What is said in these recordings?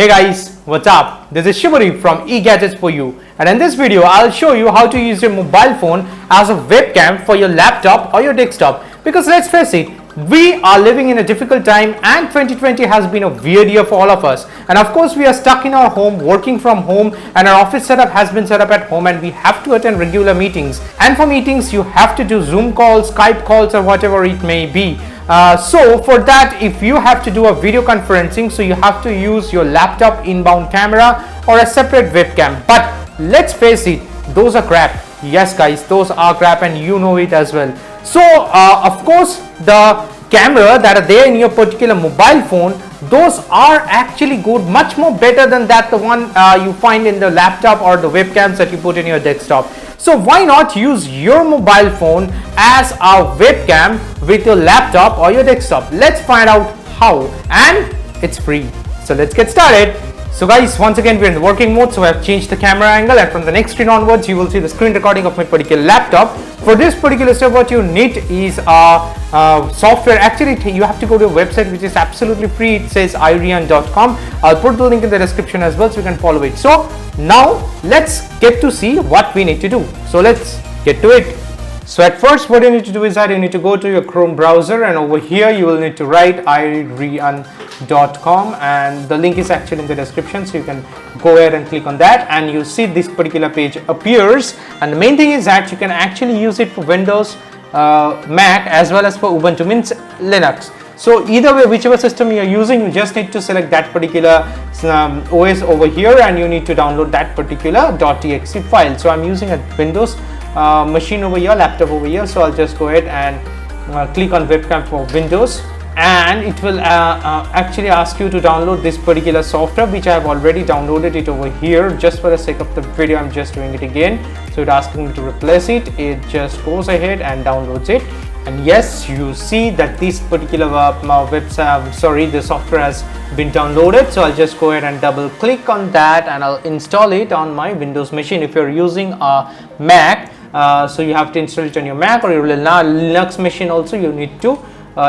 Hey guys, what's up? This is Shivari from eGadgets for you, and in this video I'll show you how to use your mobile phone as a webcam for your laptop or your desktop. Because let's face it, we are living in a difficult time and 2020 has been a weird year for all of us, and of course we are stuck in our home, working from home, and our office setup has been set up at home, and we have to attend regular meetings, and for meetings you have to do Zoom calls, Skype calls, or whatever it may be. So for that, if you have to do a video conferencing, so you have to use your laptop inbound camera or a separate webcam. But let's face it, those are crap. Yes guys, those are crap, and you know it as well. So of course the camera that are there in your particular mobile phone, those are actually good, much more better than that the one you find in the laptop or the webcams that you put in your desktop. So why not use your mobile phone as a webcam with your laptop or your desktop? Let's find out how, and it's free. So let's get started. So guys, once again we're in the working mode, so I've changed the camera angle, and from the next screen onwards you will see the screen recording of my particular laptop. For this particular step, what you need is software. Actually you have to go to a website which is absolutely free. It says irian.com. I'll put the link in the description as well so you can follow it. So now let's get to see what we need to do. So let's get to it. So at first what you need to do is that you need to go to your Chrome browser, and over here you will need to write irian.com, and the link is actually in the description, so you can go ahead and click on that, and you'll see this particular page appears. And the main thing is that you can actually use it for Windows, Mac, as well as for Ubuntu, means Linux. So either way, whichever system you are using, you just need to select that particular OS over here, and you need to download that particular .exe file. So I'm using a Windows machine over here, laptop over here, so I'll just go ahead and click on webcam for Windows, and it will actually ask you to download this particular software, which I have already downloaded it over here. Just for the sake of the video, I'm just doing it again. So it's asking me to replace it. It just goes ahead and downloads it, and yes, you see that this particular the software has been downloaded. So I'll just go ahead and double click on that, and I'll install it on my Windows machine. If you're using a Mac, so you have to install it on your Mac, or your Linux machine also, you need to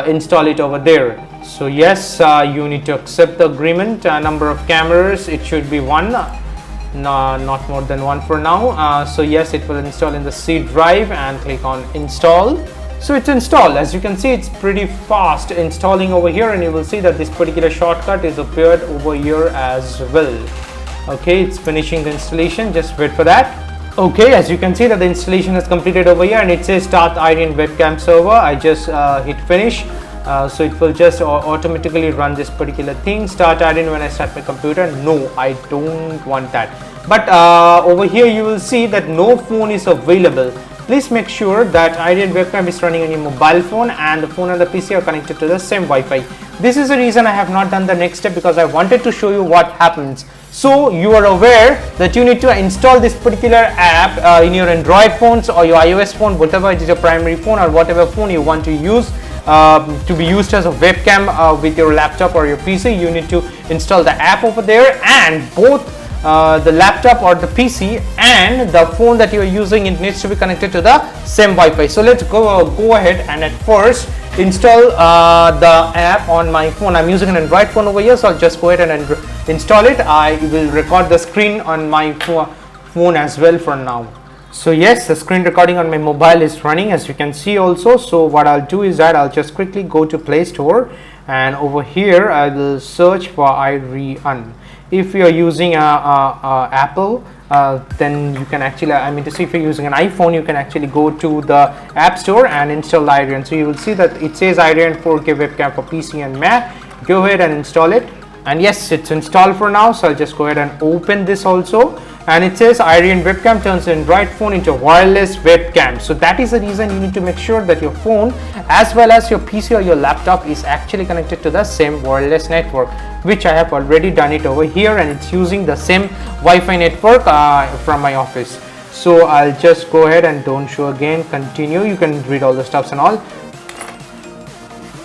install it over there. So yes, you need to accept the agreement. Number of cameras, it should be one, no, not more than one for now. So yes, it will install in the C drive, and click on install. So it's installed. As you can see, it's pretty fast installing over here, and you will see that this particular shortcut is appeared over here as well. Okay, it's finishing the installation, just wait for that. Okay, as you can see that the installation has completed over here, and it says start Irian webcam server. I just hit finish, so it will just automatically run this particular thing. Start Irian when I start my computer. No, I don't want that. But over here you will see that no phone is available. Please make sure that Irian webcam is running on your mobile phone, and the phone and the PC are connected to the same Wi-Fi. This is the reason I have not done the next step, because I wanted to show you what happens. So you are aware that you need to install this particular app in your Android phones or your iOS phone, whatever it is, your primary phone or whatever phone you want to use to be used as a webcam with your laptop or your PC. You need to install the app over there, and both the laptop or the PC and the phone that you are using, it needs to be connected to the same Wi-Fi. So let's go ahead and at first install the app on my phone. I'm using an Android phone over here, so I'll just go ahead and install it. I will record the screen on my phone as well for now. So yes, the screen recording on my mobile is running, as you can see also. So what I'll do is that I'll just quickly go to Play Store, and over here I will search for Irian. If you are using Apple, then you can actually, if you're using an iPhone, you can actually go to the App Store and install Irian. So you will see that it says Irian 4K webcam for PC and Mac. Go ahead and install it, and yes, it's installed for now. So I'll just go ahead and open this also, and it says Irian webcam turns an Android phone into a wireless webcam. So that is the reason you need to make sure that your phone as well as your PC or your laptop is actually connected to the same wireless network, which I have already done it over here, and it's using the same Wi-Fi network from my office. So I'll just go ahead and don't show again, continue. You can read all the stuffs and all.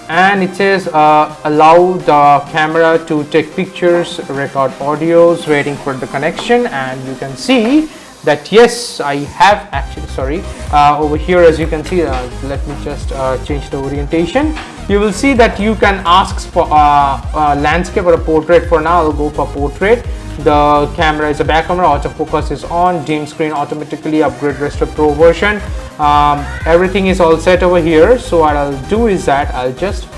And it says allow the camera to take pictures, record audios, waiting for the connection, and you can see that yes, I have actually, sorry, over here as you can see, let me just change the orientation. You will see that you can ask for landscape or a portrait. For now I'll go for portrait. The camera is a back camera, autofocus is on, dim screen automatically, upgrade rest of pro version. Everything is all set over here. So what I'll do is that I'll just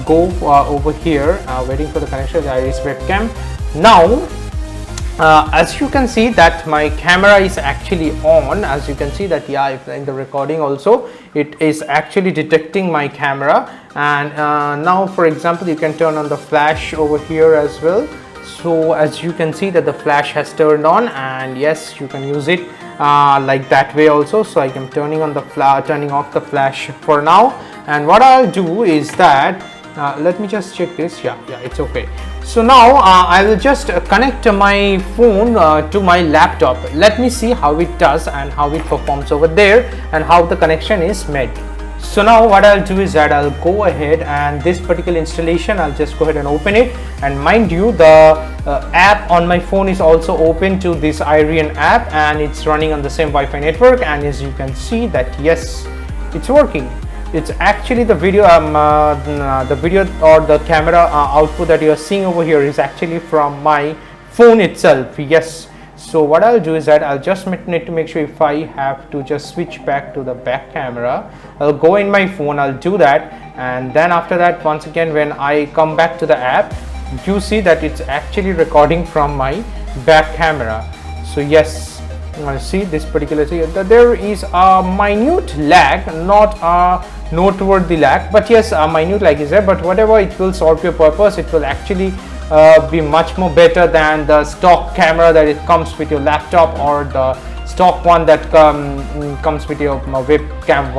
go over here, waiting for the connection of the iris webcam. Now as you can see that my camera is actually on. As you can see that, yeah, if in the recording also it is actually detecting my camera. And now for example, you can turn on the flash over here as well. So as you can see that the flash has turned on, and yes, you can use it like that way also. So I am turning on the turning off the flash for now. And what I'll do is that let me just check this. Yeah, it's okay. So now I will just connect my phone to my laptop. Let me see how it does and how it performs over there and how the connection is made. So now what I'll do is that I'll go ahead, and this particular installation I'll just go ahead and open it. And mind you, the app on my phone is also open to this Irian app, and it's running on the same Wi-Fi network. And as you can see that yes, it's working. It's actually the video the video or the camera output that you are seeing over here is actually from my phone itself. Yes. So what I'll do is that I'll just need to make sure if I have to just switch back to the back camera, I'll go in my phone, I'll do that, and then after that, once again when I come back to the app, you see that it's actually recording from my back camera. So yes, you want to see this particular thing, there is a minute lag, not a noteworthy lag, but yes, a minute lag is there, but whatever, it will solve your purpose. It will actually be much more better than the stock camera that it comes with your laptop, or the stock one that comes with your webcam,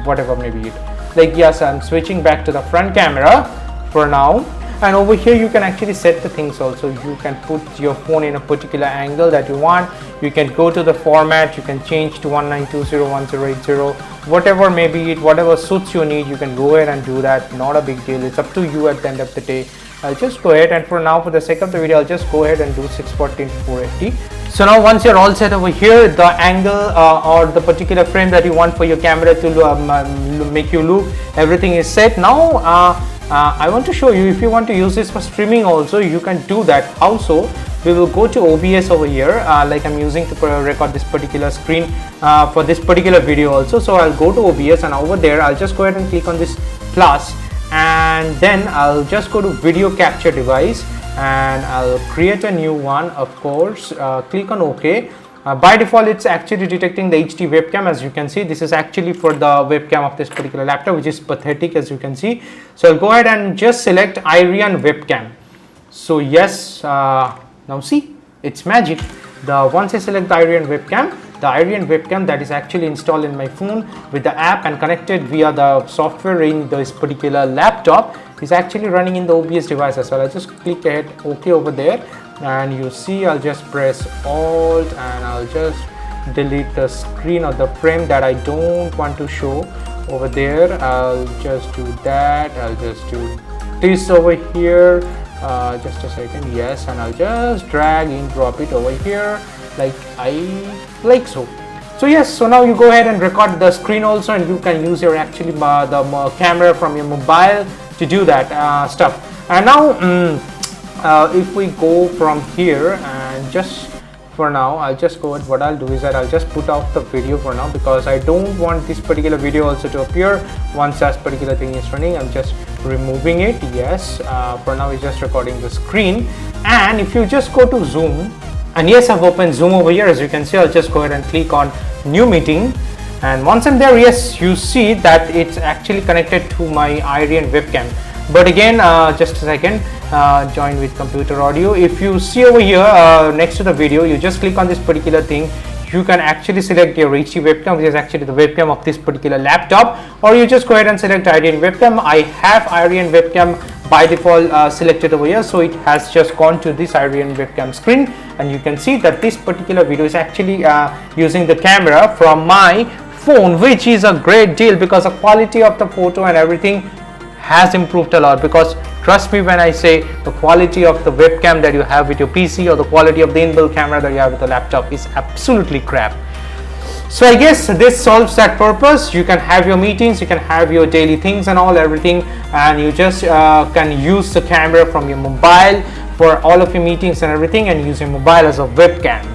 whatever maybe it. Like yes, I'm switching back to the front camera for now. And over here you can actually set the things also. You can put your phone in a particular angle that you want. You can go to the format, you can change to 19201080, whatever may be it, whatever suits your need, you can go ahead and do that. Not a big deal, it's up to you at the end of the day. I'll just go ahead, and for now, for the sake of the video, I'll just go ahead and do 640 into 480. So now once you're all set over here, the angle or the particular frame that you want for your camera to make you look, everything is set. Now I want to show you, if you want to use this for streaming also, you can do that. Also, we will go to OBS over here, like I'm using to record this particular screen for this particular video also. So I'll go to OBS, and over there I'll just go ahead and click on this plus, and then I'll just go to video capture device, and I'll create a new one, of course. Click on OK. By default, it's actually detecting the HD webcam. As you can see, this is actually for the webcam of this particular laptop, which is pathetic, as you can see. So I'll go ahead and just select Irian webcam. So yes, now see, it's magic. Once I select the Irian webcam that is actually installed in my phone with the app and connected via the software in this particular laptop, is actually running in the OBS device as well. I'll just click ahead OK over there, and you see I'll just press Alt, and I'll just delete the screen or the frame that I don't want to show over there. I'll just do that. I'll just do this over here. Just a second. Yes, and I'll just drag and drop it over here like so. So yes, so now you go ahead and record the screen also, and you can use your actually the camera from your mobile to do that stuff. And now if we go from here, and just for now I'll just go ahead, what I'll do is that I'll just put off the video for now, because I don't want this particular video also to appear once that particular thing is running. I'm just removing it. Yes, for now it's just recording the screen. And if you just go to Zoom, and yes, I've opened Zoom over here, as you can see. I'll just go ahead and click on new meeting, and once I'm there, yes, you see that it's actually connected to my Irian webcam. But again, just a second, join with computer audio. If you see over here next to the video, you just click on this particular thing. You can actually select your HD webcam, which is actually the webcam of this particular laptop, or you just go ahead and select Irian webcam. I have Irian webcam by default selected over here, so it has just gone to this Irian webcam screen, and you can see that this particular video is actually using the camera from my phone, which is a great deal, because the quality of the photo and everything has improved a lot. Because trust me when I say the quality of the webcam that you have with your PC, or the quality of the inbuilt camera that you have with the laptop, is absolutely crap. So I guess this solves that purpose. You can have your meetings, you can have your daily things and all everything, and you just can use the camera from your mobile for all of your meetings and everything, and use your mobile as a webcam.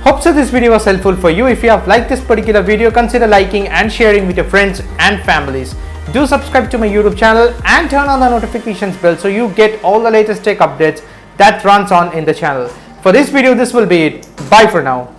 Hope so this video was helpful for you. If you have liked this particular video, consider liking and sharing with your friends and families. Do subscribe to my YouTube channel and turn on the notifications bell so you get all the latest tech updates that runs on in the channel. For this video, this will be it. Bye for now.